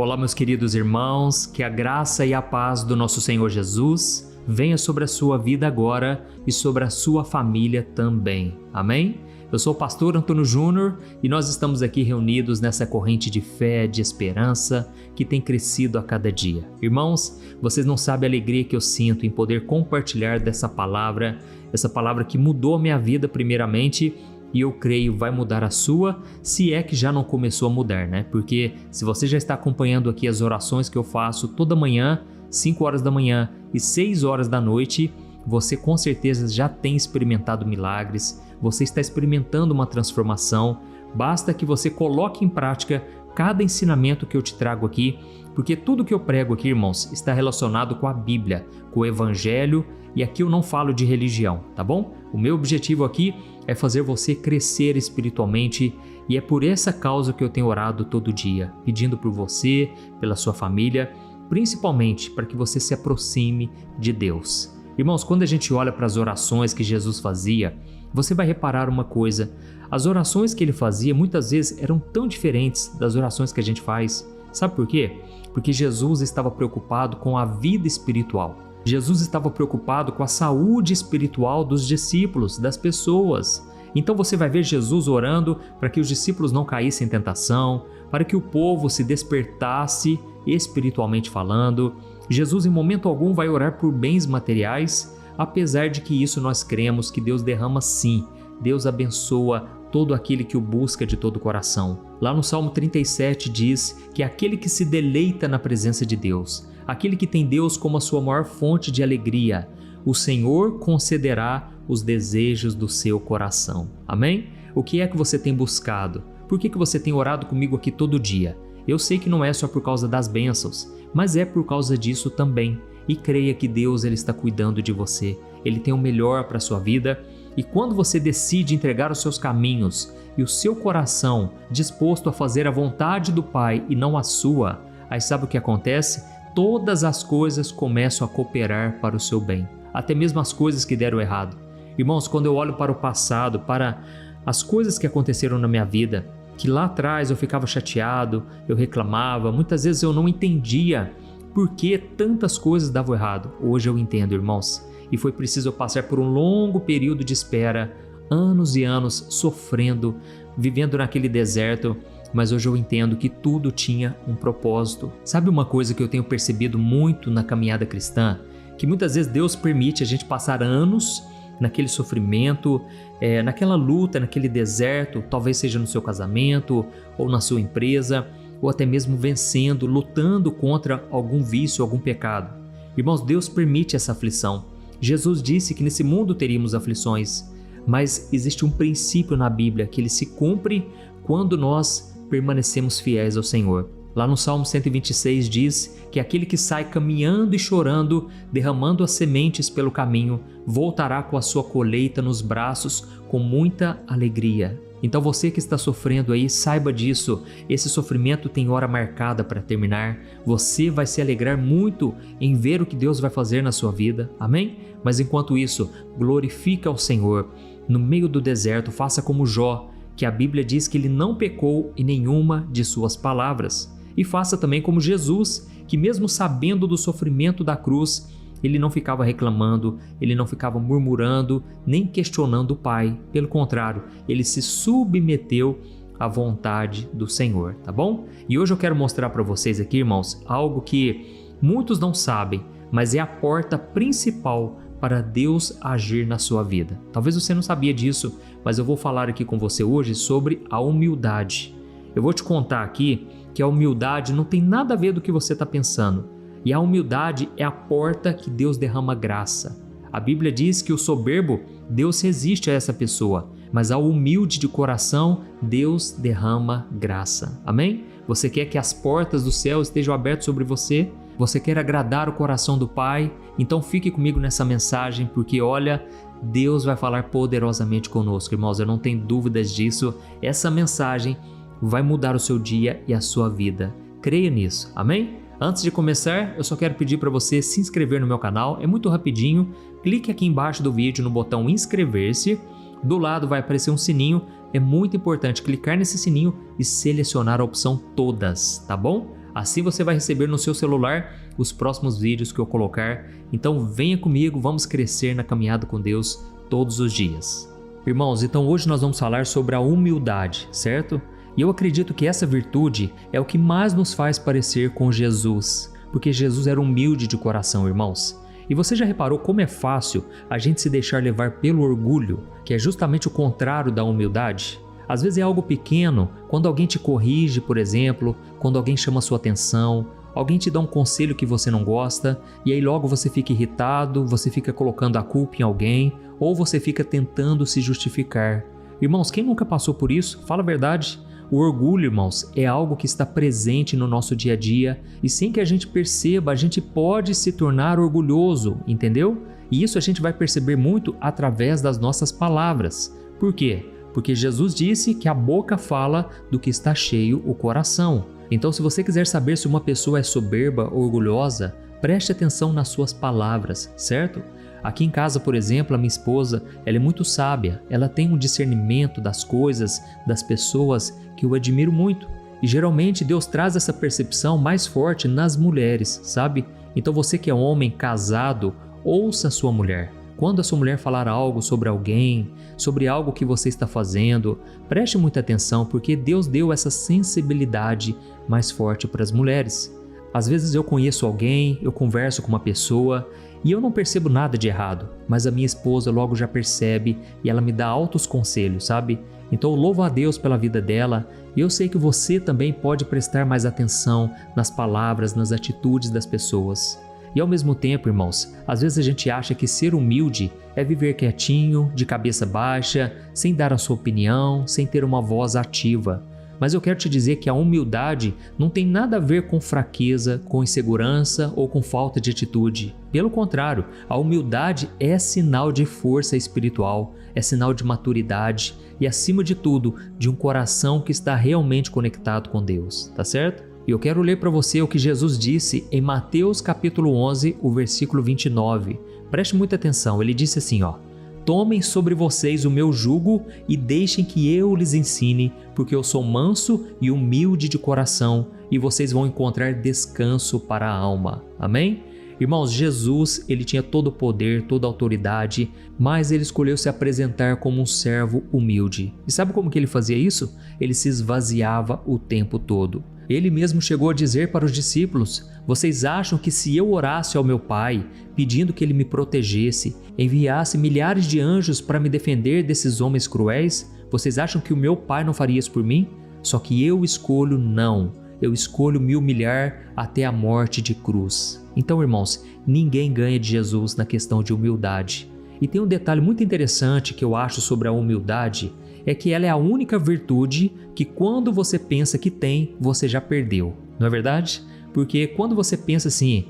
Olá, meus queridos irmãos, que a graça e a paz do nosso Senhor Jesus venha sobre a sua vida agora e sobre a sua família também. Amém? Eu sou o pastor Antônio Júnior e nós estamos aqui reunidos nessa corrente de fé, de esperança que tem crescido a cada dia. Irmãos, vocês não sabem a alegria que eu sinto em poder compartilhar dessa palavra, essa palavra que mudou a minha vida primeiramente, e eu creio vai mudar a sua, se é que já não começou a mudar, né? Porque se você já está acompanhando aqui as orações que eu faço toda manhã, 5 horas da manhã e 6 horas da noite, você com certeza já tem experimentado milagres, você está experimentando uma transformação. Basta que você coloque em prática cada ensinamento que eu te trago aqui, porque tudo que eu prego aqui, irmãos, está relacionado com a Bíblia, com o Evangelho, e aqui eu não falo de religião, tá bom? O meu objetivo aqui é fazer você crescer espiritualmente e é por essa causa que eu tenho orado todo dia, pedindo por você, pela sua família, principalmente para que você se aproxime de Deus. Irmãos, quando a gente olha para as orações que Jesus fazia, você vai reparar uma coisa: as orações que ele fazia muitas vezes eram tão diferentes das orações que a gente faz. Sabe por quê? Porque Jesus estava preocupado com a vida espiritual. Jesus estava preocupado com a saúde espiritual dos discípulos, das pessoas. Então você vai ver Jesus orando para que os discípulos não caíssem em tentação, para que o povo se despertasse espiritualmente falando. Jesus em momento algum vai orar por bens materiais, apesar de que isso nós cremos que Deus derrama sim. Deus abençoa todo aquele que o busca de todo o coração. Lá no Salmo 37 diz que aquele que se deleita na presença de Deus, aquele que tem Deus como a sua maior fonte de alegria, o Senhor concederá os desejos do seu coração. Amém? O que é que você tem buscado? Por que você tem orado comigo aqui todo dia? Eu sei que não é só por causa das bênçãos, mas é por causa disso também. E creia que Deus ele está cuidando de você. Ele tem o melhor para a sua vida. E quando você decide entregar os seus caminhos e o seu coração disposto a fazer a vontade do Pai e não a sua, aí sabe o que acontece? Todas as coisas começam a cooperar para o seu bem, até mesmo as coisas que deram errado. Irmãos, quando eu olho para o passado, para as coisas que aconteceram na minha vida, que lá atrás eu ficava chateado, eu reclamava, muitas vezes eu não entendia por que tantas coisas davam errado. Hoje eu entendo, irmãos. E foi preciso eu passar por um longo período de espera, anos e anos sofrendo, vivendo naquele deserto, mas hoje eu entendo que tudo tinha um propósito. Sabe uma coisa que eu tenho percebido muito na caminhada cristã? Que muitas vezes Deus permite a gente passar anos naquele sofrimento, naquela luta, naquele deserto, talvez seja no seu casamento ou na sua empresa, ou até mesmo vencendo, lutando contra algum vício, algum pecado. Irmãos, Deus permite essa aflição. Jesus disse que nesse mundo teríamos aflições, mas existe um princípio na Bíblia que ele se cumpre quando nós permanecemos fiéis ao Senhor. Lá no Salmo 126 diz que aquele que sai caminhando e chorando, derramando as sementes pelo caminho, voltará com a sua colheita nos braços com muita alegria. Então você que está sofrendo aí, saiba disso, esse sofrimento tem hora marcada para terminar, você vai se alegrar muito em ver o que Deus vai fazer na sua vida, amém? Mas enquanto isso, glorifica ao Senhor, no meio do deserto, faça como Jó, que a Bíblia diz que ele não pecou em nenhuma de suas palavras, e faça também como Jesus, que mesmo sabendo do sofrimento da cruz, ele não ficava reclamando, ele não ficava murmurando, nem questionando o Pai. Pelo contrário, ele se submeteu à vontade do Senhor, tá bom? E hoje eu quero mostrar para vocês aqui, irmãos, algo que muitos não sabem, mas é a porta principal para Deus agir na sua vida. Talvez você não sabia disso, mas eu vou falar aqui com você hoje sobre a humildade. Eu vou te contar aqui que a humildade não tem nada a ver do que você está pensando. E a humildade é a porta que Deus derrama graça. A Bíblia diz que o soberbo, Deus resiste a essa pessoa, mas ao humilde de coração, Deus derrama graça. Amém? Você quer que as portas do céu estejam abertas sobre você? Você quer agradar o coração do Pai? Então fique comigo nessa mensagem, porque olha, Deus vai falar poderosamente conosco, irmãos. Eu não tenho dúvidas disso. Essa mensagem vai mudar o seu dia e a sua vida. Creia nisso. Amém? Antes de começar, eu só quero pedir para você se inscrever no meu canal, é muito rapidinho. Clique aqui embaixo do vídeo no botão inscrever-se, do lado vai aparecer um sininho, é muito importante clicar nesse sininho e selecionar a opção todas, tá bom? Assim você vai receber no seu celular os próximos vídeos que eu colocar. Então venha comigo, vamos crescer na caminhada com Deus todos os dias. Irmãos, então hoje nós vamos falar sobre a humildade, certo? E eu acredito que essa virtude é o que mais nos faz parecer com Jesus, porque Jesus era humilde de coração, irmãos. E você já reparou como é fácil a gente se deixar levar pelo orgulho, que é justamente o contrário da humildade? Às vezes é algo pequeno, quando alguém te corrige, por exemplo, quando alguém chama sua atenção, alguém te dá um conselho que você não gosta, e aí logo você fica irritado, você fica colocando a culpa em alguém, ou você fica tentando se justificar. Irmãos, quem nunca passou por isso? Fala a verdade. O orgulho, irmãos, é algo que está presente no nosso dia a dia e sem que a gente perceba, a gente pode se tornar orgulhoso, entendeu? E isso a gente vai perceber muito através das nossas palavras. Por quê? Porque Jesus disse que a boca fala do que está cheio o coração. Então, se você quiser saber se uma pessoa é soberba ou orgulhosa, preste atenção nas suas palavras, certo? Aqui em casa, por exemplo, a minha esposa, ela é muito sábia, ela tem um discernimento das coisas, das pessoas que eu admiro muito. E geralmente Deus traz essa percepção mais forte nas mulheres, sabe? Então você que é homem, casado, ouça a sua mulher. Quando a sua mulher falar algo sobre alguém, sobre algo que você está fazendo, preste muita atenção porque Deus deu essa sensibilidade mais forte para as mulheres. Às vezes eu conheço alguém, eu converso com uma pessoa e eu não percebo nada de errado, mas a minha esposa logo já percebe e ela me dá altos conselhos, sabe? Então eu louvo a Deus pela vida dela e eu sei que você também pode prestar mais atenção nas palavras, nas atitudes das pessoas. E ao mesmo tempo, irmãos, às vezes a gente acha que ser humilde é viver quietinho, de cabeça baixa, sem dar a sua opinião, sem ter uma voz ativa. Mas eu quero te dizer que a humildade não tem nada a ver com fraqueza, com insegurança ou com falta de atitude. Pelo contrário, a humildade é sinal de força espiritual, é sinal de maturidade e, acima de tudo, de um coração que está realmente conectado com Deus, tá certo? E eu quero ler para você o que Jesus disse em Mateus capítulo 11, o versículo 29. Preste muita atenção, ele disse assim, Tomem sobre vocês o meu jugo e deixem que eu lhes ensine, porque eu sou manso e humilde de coração, e vocês vão encontrar descanso para a alma. Amém? Irmãos, Jesus, ele tinha todo o poder, toda a autoridade, mas ele escolheu se apresentar como um servo humilde. E sabe como que ele fazia isso? Ele se esvaziava o tempo todo. Ele mesmo chegou a dizer para os discípulos: vocês acham que se eu orasse ao meu Pai, pedindo que Ele me protegesse, enviasse milhares de anjos para me defender desses homens cruéis, vocês acham que o meu Pai não faria isso por mim? Só que eu escolho não. Eu escolho me humilhar até a morte de cruz. Então, irmãos, ninguém ganha de Jesus na questão de humildade. E tem um detalhe muito interessante que eu acho sobre a humildade, é que ela é a única virtude que quando você pensa que tem, você já perdeu. Não é verdade? Porque quando você pensa assim,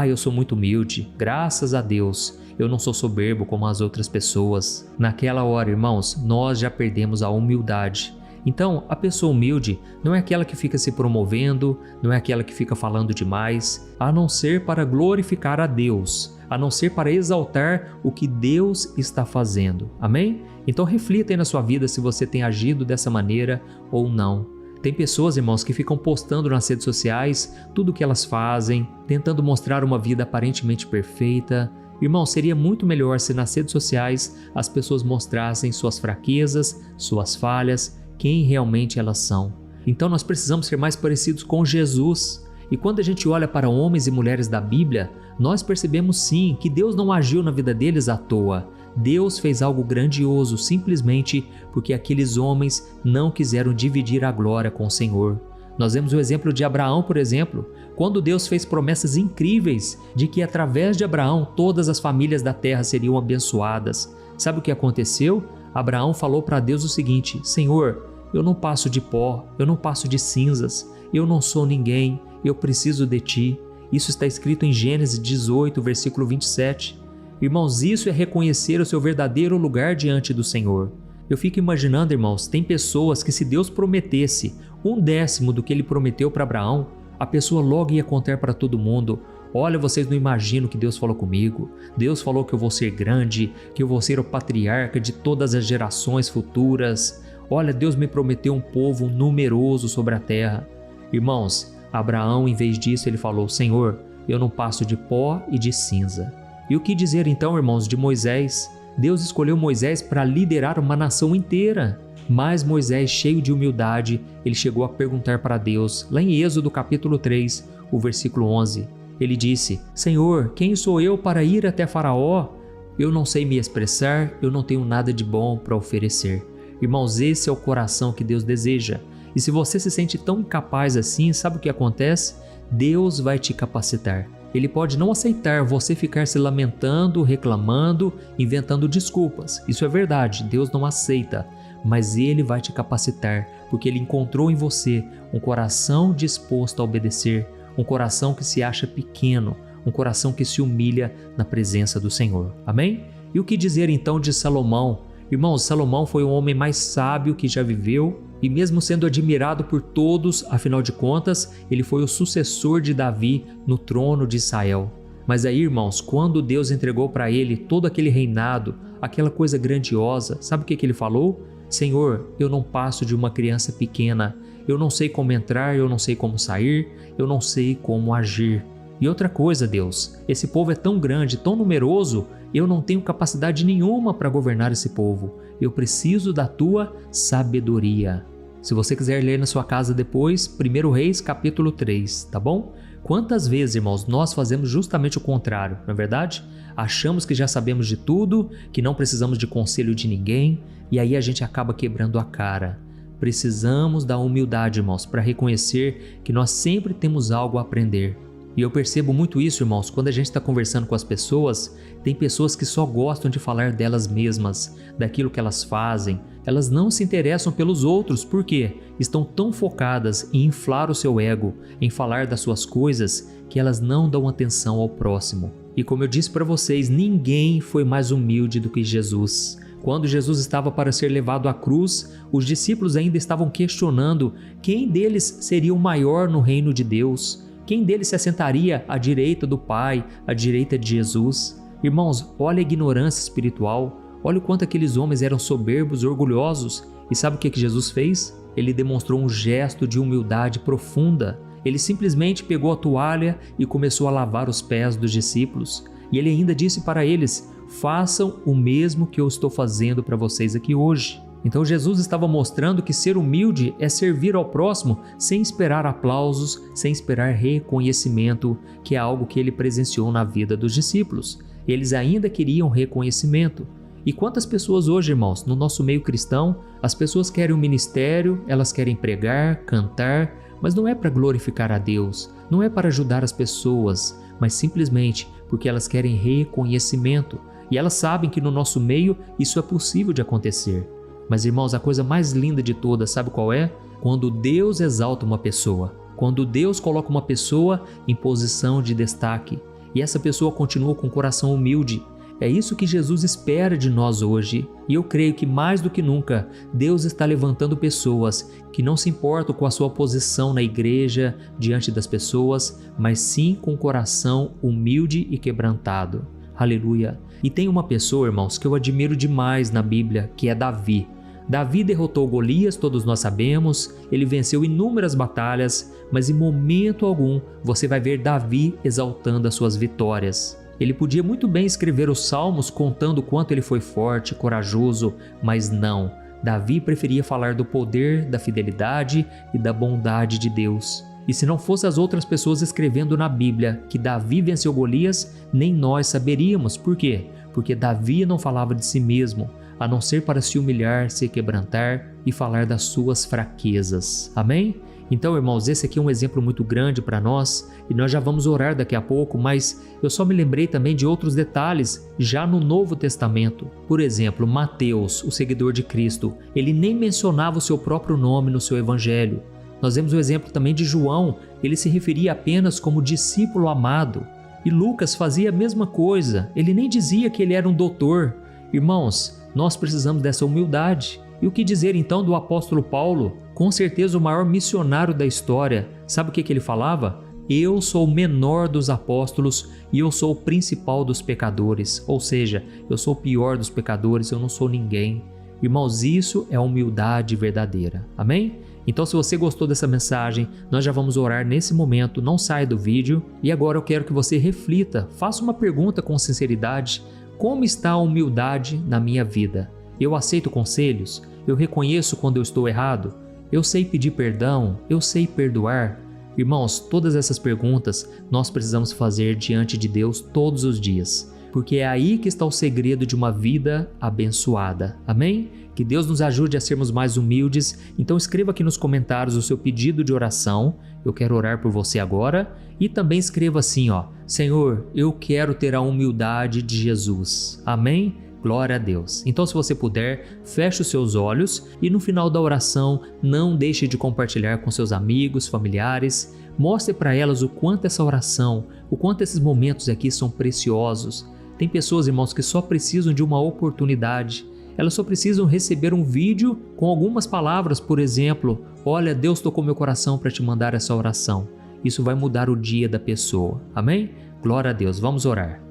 eu sou muito humilde, graças a Deus, eu não sou soberbo como as outras pessoas. Naquela hora, irmãos, nós já perdemos a humildade. Então, a pessoa humilde não é aquela que fica se promovendo, não é aquela que fica falando demais, a não ser para glorificar a Deus, a não ser para exaltar o que Deus está fazendo. Amém? Então reflita aí na sua vida se você tem agido dessa maneira ou não. Tem pessoas, irmãos, que ficam postando nas redes sociais tudo o que elas fazem, tentando mostrar uma vida aparentemente perfeita. Irmão, seria muito melhor se nas redes sociais as pessoas mostrassem suas fraquezas, suas falhas, quem realmente elas são. Então nós precisamos ser mais parecidos com Jesus. E quando a gente olha para homens e mulheres da Bíblia, nós percebemos sim que Deus não agiu na vida deles à toa. Deus fez algo grandioso simplesmente porque aqueles homens não quiseram dividir a glória com o Senhor. Nós vemos o exemplo de Abraão, por exemplo, quando Deus fez promessas incríveis de que através de Abraão todas as famílias da terra seriam abençoadas. Sabe o que aconteceu? Abraão falou para Deus o seguinte: Senhor, eu não passo de pó, eu não passo de cinzas, eu não sou ninguém, eu preciso de Ti. Isso está escrito em Gênesis 18, versículo 27. Irmãos, isso é reconhecer o seu verdadeiro lugar diante do Senhor. Eu fico imaginando, irmãos, tem pessoas que se Deus prometesse 1/10 do que Ele prometeu para Abraão, a pessoa logo ia contar para todo mundo: olha, vocês não imaginam que Deus falou comigo. Deus falou que eu vou ser grande, que eu vou ser o patriarca de todas as gerações futuras. Olha, Deus me prometeu um povo numeroso sobre a terra. Irmãos, Abraão, em vez disso, ele falou: Senhor, eu não passo de pó e de cinza. E o que dizer então, irmãos, de Moisés? Deus escolheu Moisés para liderar uma nação inteira. Mas Moisés, cheio de humildade, ele chegou a perguntar para Deus, lá em Êxodo capítulo 3, o versículo 11. Ele disse: Senhor, quem sou eu para ir até Faraó? Eu não sei me expressar, eu não tenho nada de bom para oferecer. Irmãos, esse é o coração que Deus deseja. E se você se sente tão incapaz assim, sabe o que acontece? Deus vai te capacitar. Ele pode não aceitar você ficar se lamentando, reclamando, inventando desculpas. Isso é verdade, Deus não aceita. Mas Ele vai te capacitar, porque Ele encontrou em você um coração disposto a obedecer, um coração que se acha pequeno, um coração que se humilha na presença do Senhor. Amém? E o que dizer então de Salomão? Irmãos, Salomão foi o homem mais sábio que já viveu e mesmo sendo admirado por todos, afinal de contas, ele foi o sucessor de Davi no trono de Israel. Mas aí, irmãos, quando Deus entregou para ele todo aquele reinado, aquela coisa grandiosa, sabe o que ele falou? Senhor, eu não passo de uma criança pequena, eu não sei como entrar, eu não sei como sair, eu não sei como agir. E outra coisa, Deus, esse povo é tão grande, tão numeroso, eu não tenho capacidade nenhuma para governar esse povo. Eu preciso da tua sabedoria. Se você quiser ler na sua casa depois, 1 Reis capítulo 3, tá bom? Quantas vezes, irmãos, nós fazemos justamente o contrário, não é verdade? Achamos que já sabemos de tudo, que não precisamos de conselho de ninguém, e aí a gente acaba quebrando a cara. Precisamos da humildade, irmãos, para reconhecer que nós sempre temos algo a aprender. E eu percebo muito isso, irmãos, quando a gente está conversando com as pessoas, tem pessoas que só gostam de falar delas mesmas, daquilo que elas fazem. Elas não se interessam pelos outros, porque estão tão focadas em inflar o seu ego, em falar das suas coisas, que elas não dão atenção ao próximo. E como eu disse para vocês, ninguém foi mais humilde do que Jesus. Quando Jesus estava para ser levado à cruz, os discípulos ainda estavam questionando quem deles seria o maior no reino de Deus. Quem deles se assentaria à direita do Pai, à direita de Jesus? Irmãos, olha a ignorância espiritual, olha o quanto aqueles homens eram soberbos, orgulhosos. E sabe o que Jesus fez? Ele demonstrou um gesto de humildade profunda. Ele simplesmente pegou a toalha e começou a lavar os pés dos discípulos. E ele ainda disse para eles: façam o mesmo que eu estou fazendo para vocês aqui hoje. Então Jesus estava mostrando que ser humilde é servir ao próximo sem esperar aplausos, sem esperar reconhecimento, que é algo que ele presenciou na vida dos discípulos. Eles ainda queriam reconhecimento. E quantas pessoas hoje, irmãos, no nosso meio cristão, as pessoas querem um ministério, elas querem pregar, cantar, mas não é para glorificar a Deus, não é para ajudar as pessoas, mas simplesmente porque elas querem reconhecimento. E elas sabem que no nosso meio isso é possível de acontecer. Mas, irmãos, a coisa mais linda de todas, sabe qual é? Quando Deus exalta uma pessoa, quando Deus coloca uma pessoa em posição de destaque e essa pessoa continua com o coração humilde. É isso que Jesus espera de nós hoje. E eu creio que mais do que nunca, Deus está levantando pessoas que não se importam com a sua posição na igreja, diante das pessoas, mas sim com o coração humilde e quebrantado. Aleluia! E tem uma pessoa, irmãos, que eu admiro demais na Bíblia, que é Davi. Davi derrotou Golias, todos nós sabemos, ele venceu inúmeras batalhas, mas em momento algum você vai ver Davi exaltando as suas vitórias. Ele podia muito bem escrever os salmos contando o quanto ele foi forte, corajoso, mas não. Davi preferia falar do poder, da fidelidade e da bondade de Deus. E se não fossem as outras pessoas escrevendo na Bíblia que Davi venceu Golias, nem nós saberíamos. Por quê? Porque Davi não falava de si mesmo, a não ser para se humilhar, se quebrantar e falar das suas fraquezas. Amém? Então, irmãos, esse aqui é um exemplo muito grande para nós e nós já vamos orar daqui a pouco, mas eu só me lembrei também de outros detalhes já no Novo Testamento. Por exemplo, Mateus, o seguidor de Cristo, ele nem mencionava o seu próprio nome no seu evangelho. Nós vemos o exemplo também de João, ele se referia apenas como discípulo amado. E Lucas fazia a mesma coisa, ele nem dizia que ele era um doutor. Irmãos, nós precisamos dessa humildade. E o que dizer então do apóstolo Paulo? Com certeza o maior missionário da história. Sabe o que ele falava? Eu sou o menor dos apóstolos e eu sou o principal dos pecadores. Ou seja, eu sou o pior dos pecadores, eu não sou ninguém. Irmãos, isso é a humildade verdadeira. Amém? Então, se você gostou dessa mensagem, nós já vamos orar nesse momento, não saia do vídeo. E agora eu quero que você reflita, faça uma pergunta com sinceridade: como está a humildade na minha vida? Eu aceito conselhos? Eu reconheço quando eu estou errado? Eu sei pedir perdão? Eu sei perdoar? Irmãos, todas essas perguntas nós precisamos fazer diante de Deus todos os dias, porque é aí que está o segredo de uma vida abençoada. Amém? Que Deus nos ajude a sermos mais humildes. Então escreva aqui nos comentários o seu pedido de oração. Eu quero orar por você agora. E também escreva assim, Senhor, eu quero ter a humildade de Jesus. Amém? Glória a Deus. Então, se você puder, feche os seus olhos e no final da oração, não deixe de compartilhar com seus amigos, familiares. Mostre para elas o quanto essa oração, o quanto esses momentos aqui são preciosos. Tem pessoas, irmãos, que só precisam de uma oportunidade. Elas só precisam receber um vídeo com algumas palavras, por exemplo: olha, Deus tocou meu coração para te mandar essa oração. Isso vai mudar o dia da pessoa. Amém? Glória a Deus. Vamos orar.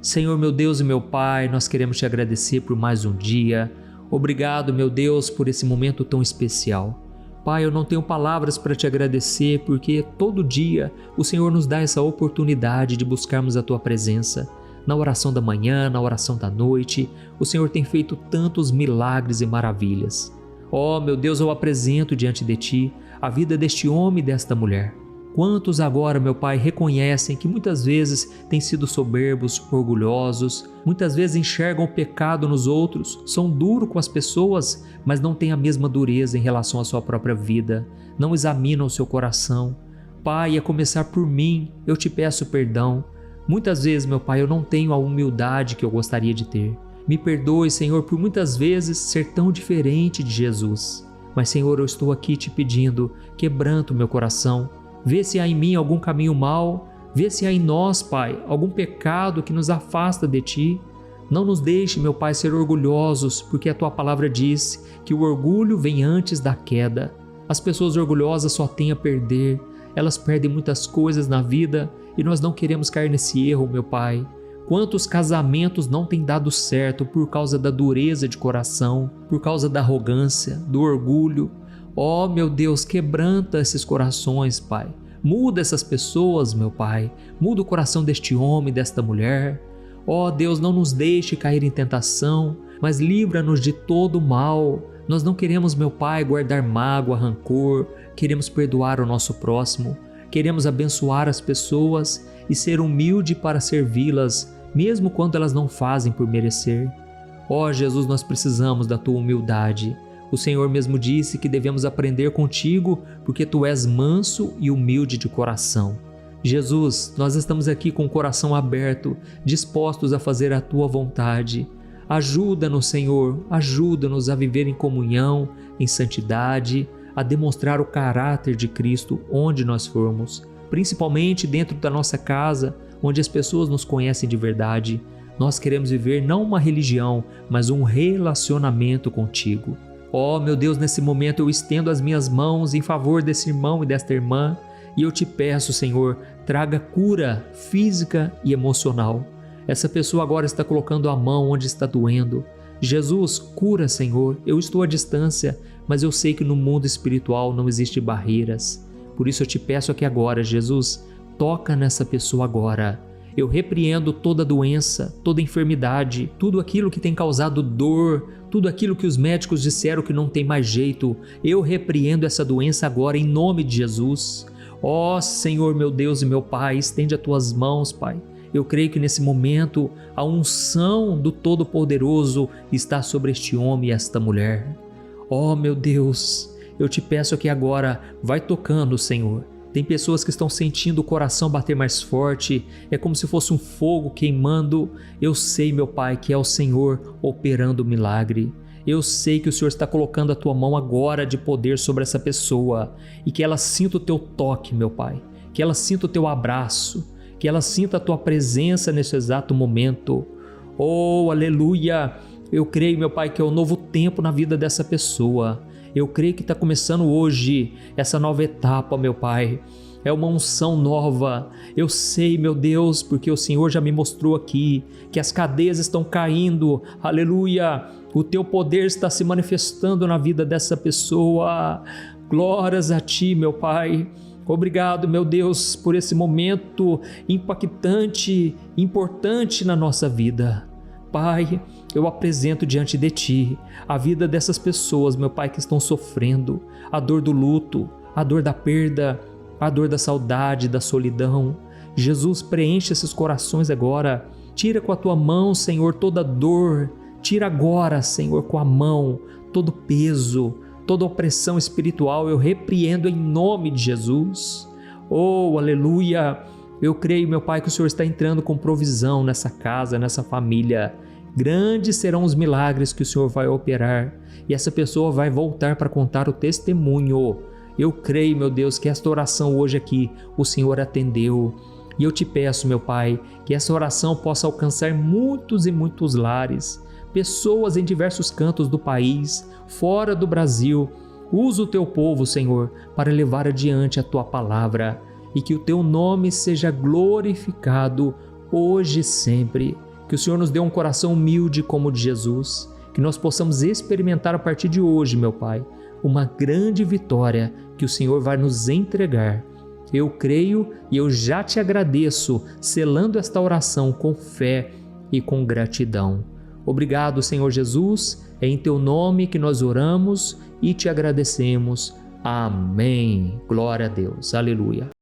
Senhor, meu Deus e meu Pai, nós queremos te agradecer por mais um dia. Obrigado, meu Deus, por esse momento tão especial. Pai, eu não tenho palavras para te agradecer, porque todo dia o Senhor nos dá essa oportunidade de buscarmos a tua presença. Na oração da manhã, na oração da noite, o Senhor tem feito tantos milagres e maravilhas. Oh, meu Deus, eu apresento diante de ti a vida deste homem e desta mulher. Quantos agora, meu Pai, reconhecem que muitas vezes têm sido soberbos, orgulhosos, muitas vezes enxergam o pecado nos outros, são duros com as pessoas, mas não têm a mesma dureza em relação à sua própria vida, não examinam o seu coração. Pai, a começar por mim, eu te peço perdão. Muitas vezes, meu Pai, eu não tenho a humildade que eu gostaria de ter. Me perdoe, Senhor, por muitas vezes ser tão diferente de Jesus. Mas, Senhor, eu estou aqui te pedindo, quebranta o meu coração. Vê se há em mim algum caminho mau, vê se há em nós, Pai, algum pecado que nos afasta de Ti. Não nos deixe, meu Pai, ser orgulhosos, porque a Tua palavra diz que o orgulho vem antes da queda. As pessoas orgulhosas só têm a perder, elas perdem muitas coisas na vida e nós não queremos cair nesse erro, meu Pai. Quantos casamentos não têm dado certo por causa da dureza de coração, por causa da arrogância, do orgulho. Oh, meu Deus, quebranta esses corações, Pai. Muda essas pessoas, meu Pai. Muda o coração deste homem, desta mulher. Oh, Deus, não nos deixe cair em tentação, mas livra-nos de todo o mal. Nós não queremos, meu Pai, guardar mágoa, rancor. Queremos perdoar o nosso próximo. Queremos abençoar as pessoas e ser humilde para servi-las, mesmo quando elas não fazem por merecer. Oh, Jesus, nós precisamos da Tua humildade. O Senhor mesmo disse que devemos aprender contigo, porque Tu és manso e humilde de coração. Jesus, nós estamos aqui com o coração aberto, dispostos a fazer a Tua vontade. Ajuda-nos, Senhor, ajuda-nos a viver em comunhão, em santidade, a demonstrar o caráter de Cristo onde nós formos, principalmente dentro da nossa casa, onde as pessoas nos conhecem de verdade. Nós queremos viver não uma religião, mas um relacionamento contigo. Oh, meu Deus, nesse momento eu estendo as minhas mãos em favor desse irmão e desta irmã e eu te peço, Senhor, traga cura física e emocional. Essa pessoa agora está colocando a mão onde está doendo. Jesus, cura, Senhor. Eu estou à distância, mas eu sei que no mundo espiritual não existe barreiras. Por isso eu te peço aqui agora, Jesus, toca nessa pessoa agora. Eu repreendo toda doença, toda enfermidade, tudo aquilo que tem causado dor, tudo aquilo que os médicos disseram que não tem mais jeito. Eu repreendo essa doença agora em nome de Jesus. Ó Senhor, meu Deus e meu Pai, estende as Tuas mãos, Pai. Eu creio que nesse momento a unção do Todo-Poderoso está sobre este homem e esta mulher. Ó meu Deus, eu te peço aqui agora, vai tocando, Senhor. Tem pessoas que estão sentindo o coração bater mais forte, é como se fosse um fogo queimando. Eu sei, meu Pai, que é o Senhor operando o milagre. Eu sei que o Senhor está colocando a Tua mão agora de poder sobre essa pessoa e que ela sinta o Teu toque, meu Pai, que ela sinta o Teu abraço, que ela sinta a Tua presença nesse exato momento. Oh, aleluia! Eu creio, meu Pai, que é um novo tempo na vida dessa pessoa. Eu creio que está começando hoje essa nova etapa, meu Pai. É uma unção nova. Eu sei, meu Deus, porque o Senhor já me mostrou aqui que as cadeias estão caindo. Aleluia! O Teu poder está se manifestando na vida dessa pessoa. Glórias a Ti, meu Pai. Obrigado, meu Deus, por esse momento impactante, importante na nossa vida. Pai, eu apresento diante de Ti a vida dessas pessoas, meu Pai, que estão sofrendo a dor do luto, a dor da perda, a dor da saudade, da solidão. Jesus, preenche esses corações agora. Tira com a Tua mão, Senhor, toda dor. Tira agora, Senhor, com a mão, todo peso, toda opressão espiritual. Eu repreendo em nome de Jesus. Oh, aleluia! Eu creio, meu Pai, que o Senhor está entrando com provisão nessa casa, nessa família. Grandes serão os milagres que o Senhor vai operar e essa pessoa vai voltar para contar o testemunho. Eu creio, meu Deus, que esta oração hoje aqui o Senhor atendeu. E eu te peço, meu Pai, que essa oração possa alcançar muitos e muitos lares, pessoas em diversos cantos do país, fora do Brasil. Usa o Teu povo, Senhor, para levar adiante a Tua palavra e que o Teu nome seja glorificado hoje e sempre. Que o Senhor nos dê um coração humilde como o de Jesus, que nós possamos experimentar a partir de hoje, meu Pai, uma grande vitória que o Senhor vai nos entregar. Eu creio e eu já te agradeço, selando esta oração com fé e com gratidão. Obrigado, Senhor Jesus, é em Teu nome que nós oramos e te agradecemos. Amém. Glória a Deus. Aleluia.